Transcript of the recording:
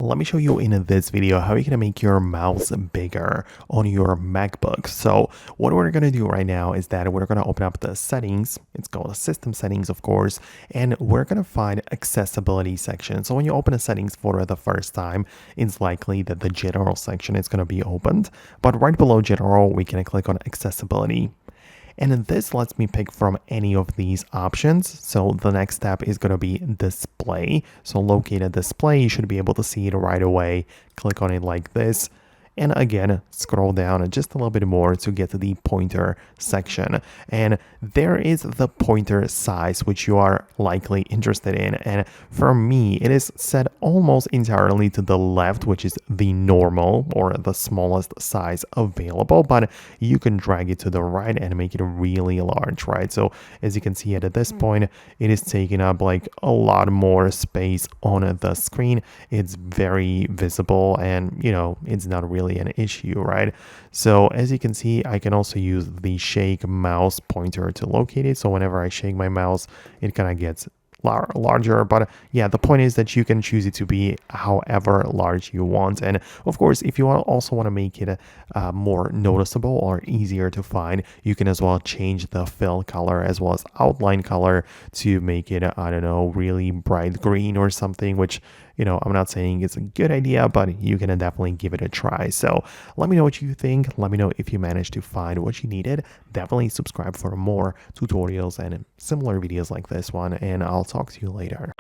Let me show you in this video how you can make your mouse bigger on your MacBook. So what we're going to do right now is that we're going to open up the settings. It's called the system settings, of course, and we're going to find accessibility section. So when you open the settings for the first time, it's likely that the general section is going to be opened. But right below general, we can click on accessibility. And this lets me pick from any of these options. So the next step is going to be display. So locate a display, you should be able to see it right away. Click on it like this. And again, scroll down just a little bit more to get to the pointer section. And there is the pointer size, which you are likely interested in. And for me, it is set almost entirely to the left, which is the normal or the smallest size available. But you can drag it to the right and make it really large, right? So as you can see at this point, it is taking up like a lot more space on the screen. It's very visible and, it's not really an issue, right? So as you can see, I can also use the shake mouse pointer to locate it. So whenever I shake my mouse, it kind of gets larger. But yeah, the point is that you can choose it to be however large you want. And of course, if you also want to make it more noticeable or easier to find, you can as well change the fill color as well as outline color to make it, I don't know, really bright green or something, which I'm not saying it's a good idea, but you can definitely give it a try. So let me know what you think. Let me know if you managed to find what you needed. Definitely subscribe for more tutorials and similar videos like this one, and I'll talk to you later.